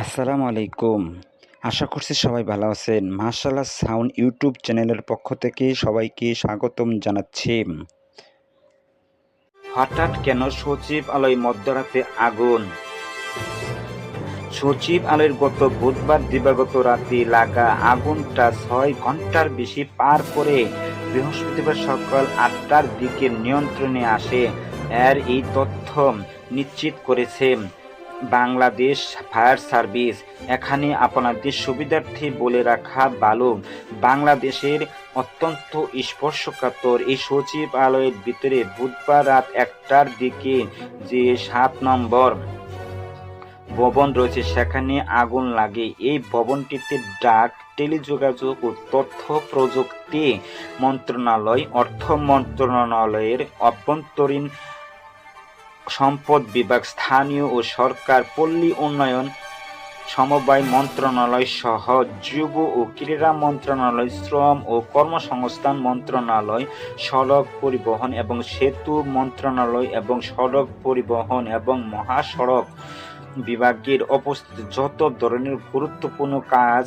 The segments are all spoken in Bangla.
আসসালামু আলাইকুম। আশা করছি সবাই ভালো আছেন। মাশাআল্লাহ সাউন্ড ইউটিউব চ্যানেলের পক্ষ থেকে সবাইকে স্বাগতম জানাচ্ছি। হঠাৎ কেন সচিবালয় মধ্যরাতে আগুন? সচিবালয়ের গত বুধবার দিবাগত রাতে লাগা আগুনটা ৬ ঘন্টার বেশি পার করে বৃহস্পতিবার সকাল ৮টার দিকে নিয়ন্ত্রণে আসে। এই তথ্য নিশ্চিত করেছে বাংলাদেশ ফায়ার সার্ভিস। এখানে আপনাদের সুবিধার্থে বলে রাখা ভালো, বাংলাদেশের অত্যন্ত স্পর্শকাতর এই সচিবালয়ের ভিতরে বুধবার রাত ১টার দিকে যে ৭ নম্বর ভবন রয়েছে সেখানে আগুন লাগে। এই ভবনটিতে ডাক, টেলিযোগাযোগ ও তথ্য প্রযুক্তি মন্ত্রণালয়, অর্থ মন্ত্রণালয়ের অভ্যন্তরীণ সম্পদ বিভাগ, স্থানীয় ও সরকার, পল্লী উন্নয়ন সমবায় মন্ত্রণালয় সহ যুব ও ক্রীড়া মন্ত্রণালয়, শ্রম ও কর্মসংস্থান মন্ত্রণালয়, সড়ক পরিবহন এবং সেতু মন্ত্রণালয় এবং সড়ক পরিবহন এবং মহাসড়ক বিভাগের উপস্থিত যত ধরনের গুরুত্বপূর্ণ কাজ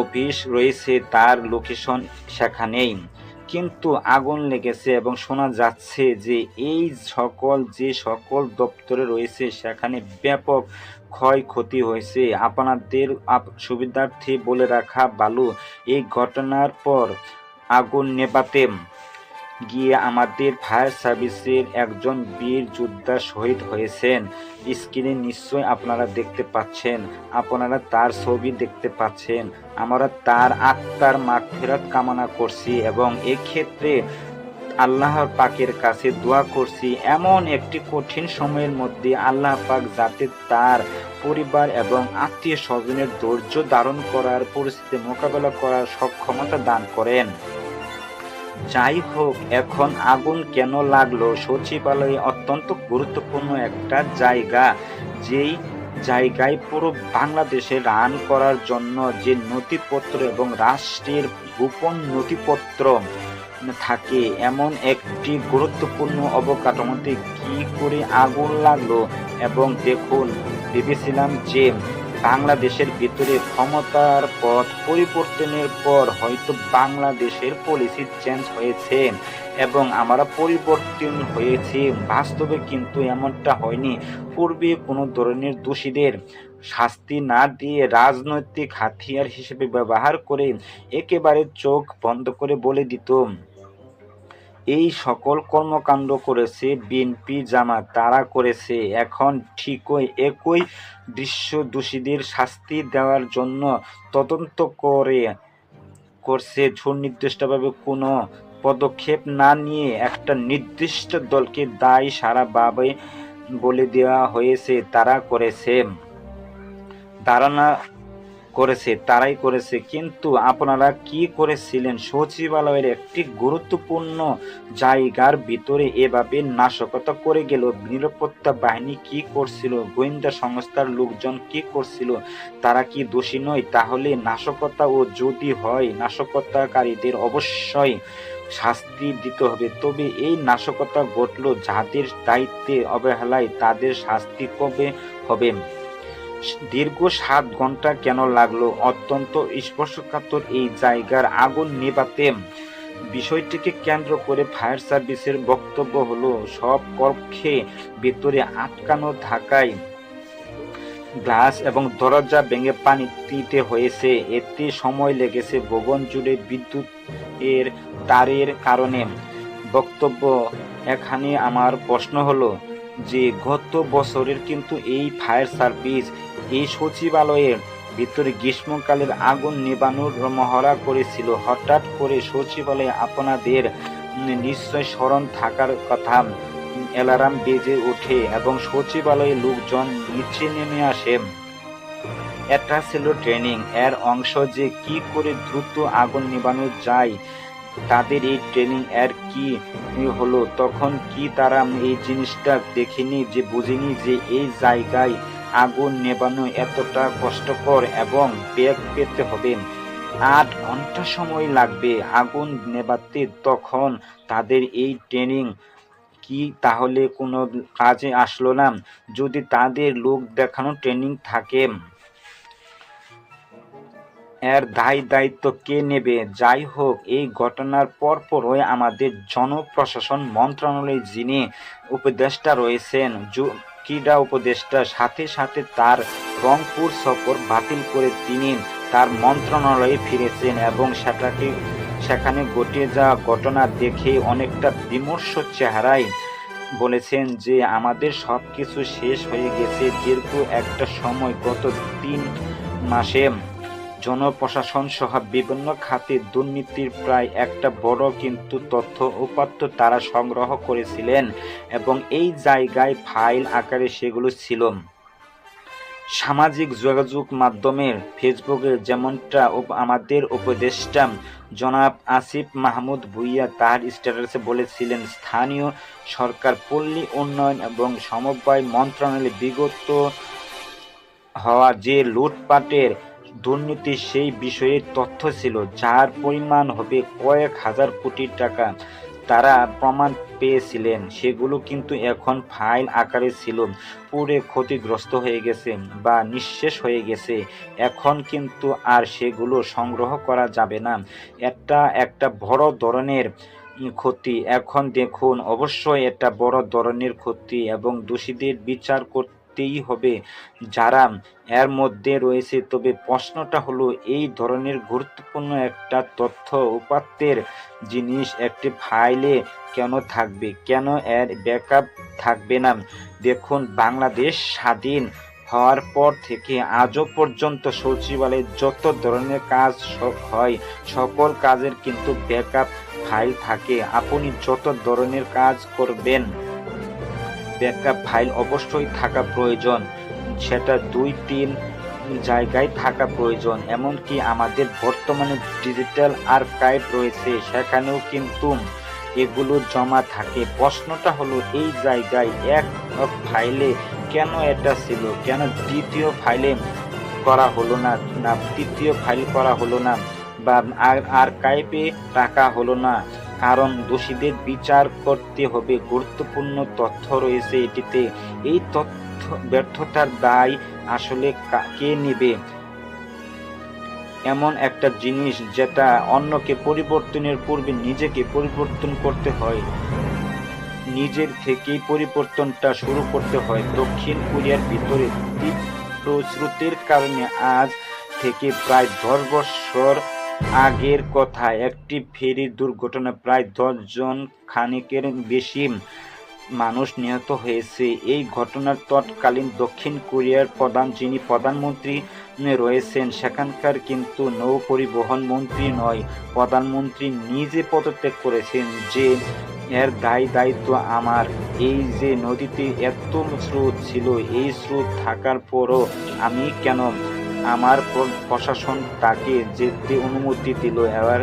অফিস রয়েছে তার লোকেশন সেখানেই। কিন্তু আগুন লেগেছে এবং শোনা যাচ্ছে যে যে সকল দপ্তরে রয়েছে সেখানে ব্যাপক ক্ষয়ক্ষতি হয়েছে। আপনাদের সুবিধার্থে বলে রাখা ভালো, এই ঘটনার পর আগুন নেভাতে গিয়ে আমাদের ফায়ার সার্ভিসের একজন বীর যোদ্ধা শহীদ হয়েছেন। স্ক্রিনে নিশ্চয়ই আপনারা দেখতে পাচ্ছেন, আপনারা তার ছবি দেখতে পাচ্ছেন। আমরা তার আত্মার মাগফিরাত কামনা করছি এবং এক্ষেত্রে আল্লাহ পাকের কাছে দোয়া করছি এমন একটি কঠিন সময়ের মধ্যে আল্লাহ পাক যাতে তার পরিবার এবং আত্মীয় স্বজনের ধৈর্য ধারণ করার, পরিস্থিতি মোকাবেলা করার সক্ষমতা দান করেন। যাই হোক, এখন আগুন কেন লাগলো? সচিবালয়ে অত্যন্ত গুরুত্বপূর্ণ একটা জায়গা, যেই জায়গায় পুরো বাংলাদেশে রান করার জন্য যে নথিপত্র এবং রাষ্ট্রের গোপন নথিপত্র থাকে, এমন একটি গুরুত্বপূর্ণ অবকাঠামোতে কি করে আগুন লাগলো? এবং দেখুন, ভেবেছিলাম যে বাংলাদেশের ভিতরে ক্ষমতার পথ পরিবর্তনের পর হয়তো বাংলাদেশের পলিসি চেঞ্জ হয়েছে এবং আমরা পরিবর্তন হয়েছি, বাস্তবে কিন্তু এমনটা হয়নি। পূর্বে কোনো ধরনের দোষীদের শাস্তি না দিয়ে রাজনৈতিক হাতিয়ার হিসেবে ব্যবহার করে একেবারে চোখ বন্ধ করে বলে দিত এই সকল কর্মকাণ্ড করেছে বিএনপি জামাত, তারা করেছে। এখন ঠিকই একই দৃশ্য দোষীদের শাস্তি দেওয়ার জন্য তদন্ত করছে সুনির্দিষ্টভাবে কোনো পদক্ষেপ না নিয়ে একটা নির্দিষ্ট দলকে দায়ী সারাভাবে বলে দেওয়া হয়েছে তারা করেছে, তারাই করেছে। কিন্তু আপনারা কি করেছিলেন? সচিবালয়ের একটি গুরুত্বপূর্ণ জায়গার ভিতরে এভাবে নাশকতা করে গেল। নিরাপত্তা বাহিনী কি করছিল? গোয়েন্দা সংস্থার লোকজন কি করছিল? তারা কি দোষী নয়? তাহলে নাশকতা, ও যদি হয় নাশকতাকারীদের অবশ্যই শাস্তি দিতে হবে। তবে এই নাশকতা ঘটল যাদের দায়িত্বে অবহেলায়, তাদের শাস্তি কবে হবে? দীর্ঘ ৭ ঘন্টা কেন লাগলো? অত্যন্ত স্পর্শকাতর এই জায়গার আগুন নেভাতে বিষয়টিকে কেন্দ্র করে ফায়ার সার্ভিসের বক্তব্য হলো, সব কক্ষে ভেতরে আটকানো থাকায় গ্লাস এবং দরজা ভেঙে পানি দিতে হয়েছে। এতে সময় লেগেছে ভবন জুড়ে বিদ্যুৎ এর তারের কারণে। বক্তব্য এখানে আমার প্রশ্ন হলো যে গত বছরের কিন্তু এই ফায়ার সার্ভিস এই সচিবালয়ের ভিতরে গ্রীষ্মকালের আগুন নেভানোর মহড়া করেছিল। হঠাৎ করে সচিবালয়ে আপনাদের নিশ্চয় স্মরণ থাকার কথা, অ্যালার্ম বেজে ওঠে এবং সচিবালয়ে লোকজন নিচে নেমে আসে। এটা ছিল ট্রেনিং এর অংশ যে কি করে দ্রুত আগুন নেভানো যায়। তাদের এই ট্রেনিং এর কি হলো? তখন কি তারা এই জিনিসটা দেখেনি, যে বুঝেনি যে এই জায়গায় আগুন নেভানো এতটা কষ্টকর এবং বেগ পেতে হবে, ৮ ঘন্টা সময় লাগবে আগুন নেভাতে? তখন তাদের এই ট্রেনিং কি তাহলে কোনো কাজে আসলো না? যদি তাদের লোক দেখানো ট্রেনিং থাকে, এর দায়িত্ব কে নেবে? যাই হোক, এই ঘটনার পরপরই আমাদের জনপ্রশাসন মন্ত্রণালয়ে যিনি উপদেষ্টা রয়েছেন, ক্রীড়া উপদেষ্টা, সাথে সাথে তার রংপুর সফর বাতিল করে তিনি তার মন্ত্রণালয়ে ফিরেছেন এবং সেখানে ঘটে যাওয়া ঘটনা দেখে অনেকটা বিমর্ষ চেহারায় বলেছেন যে আমাদের সবকিছু শেষ হয়ে গেছে। দীর্ঘ একটা সময়, গত 3 মাসে জনপ্রশাসন সহ বিভিন্ন খাতে দুর্নীতির প্রায় একটা বড় কিন্তু তথ্য উপাত্ত তারা সংগ্রহ করেছিলেন এবং এই জায়গায় ফাইল আকারে সেগুলো ছিল। সামাজিক যোগাযোগ মাধ্যমের ফেসবুকে যেমনটা আমাদের উপদেষ্টা জনাব আসিফ মাহমুদ ভূঁইয়া তার স্ট্যাটাসে বলেছিলেন, স্থানীয় সরকার, পল্লী উন্নয়ন এবং সমবায় মন্ত্রণালয়ে বিগত হওয়া যে লুটপাটের দুর্নীতি সেই বিষয়ে তথ্য ছিল, যার পরিমাণ হবে কয়েক হাজার কোটি টাকা। তারা প্রমাণ পেয়েছিলেন, সেগুলো কিন্তু এখন ফাইল আকারে ছিল, পুরে ক্ষতিগ্রস্ত হয়ে গেছে বা নিঃশেষ হয়ে গেছে। এখন কিন্তু আর সেগুলো সংগ্রহ করা যাবে না। এটা একটা বড় ধরনের ক্ষতি। এখন দেখুন, অবশ্যই এটা বড় ধরনের ক্ষতি এবং দোষীদের বিচার করতেই হবে যারা এর মধ্যে রয়েছে। তবে প্রশ্নটা হলো, এই ধরনের গুরুত্বপূর্ণ একটা তথ্য উপাত্তের জিনিস একটি ফাইলে কেন থাকবে? কেন এর ব্যাকআপ থাকবে না? দেখুন, বাংলাদেশ স্বাধীন হওয়ার পর থেকে আজও পর্যন্ত সচিবালয়ে যত ধরনের কাজ হয়, সকল কাজের কিন্তু ব্যাকআপ ফাইল থাকে। আপনি যত ধরনের কাজ করবেন, ব্যাকআপ ফাইল অবশ্যই থাকা প্রয়োজন। সেটা 2-3 জায়গায় থাকা প্রয়োজন। এমনকি আমাদের বর্তমানে ডিজিটাল আর্কাইভ রয়েছে, সেখানেও কিন্তু এগুলো জমা থাকে। প্রশ্নটা হলো, এই জায়গায় এক ফাইলে কেন এটা ছিল? কেন দ্বিতীয় ফাইলে করা হলো না, তৃতীয় ফাইল করা হলো না বা আর্কাইভে রাখা হলো না? কারণ দোষীদের বিচার করতে হবে, গুরুত্বপূর্ণ তথ্য রয়েছে এটিতে। এই তথ্য ব্যর্থতার দায় আসলে কে নেবে? এমন একটা জিনিস যেটা অন্যকে পরিবর্তনের পূর্বে নিজেকে পরিবর্তন করতে হয়, নিজের থেকেই পরিবর্তনটা শুরু করতে হয়। দক্ষিণ কোরিয়ার ভিতরে তীব্র স্রোতের কারণে আজ থেকে প্রায় 10 বছর আগের কথা, একটি ফেরি দুর্ঘটনা প্রায় 10 জন খানেকের বেশি মানুষ নিহত হয়েছে। এই ঘটনার তৎকালীন দক্ষিণ কোরিয়ার যিনি প্রধানমন্ত্রী রয়েছেন, সেখানকার কিন্তু নৌ পরিবহন মন্ত্রী নয়, প্রধানমন্ত্রী নিজে পদত্যাগ করেছেন যে এর দায়িত্ব আমার। এই যে নদীতে এত স্রোত ছিল, এই স্রোত থাকার পরও আমি কেন, আমার প্রশাসন তাকে যেতে অনুমতি দিল? এবার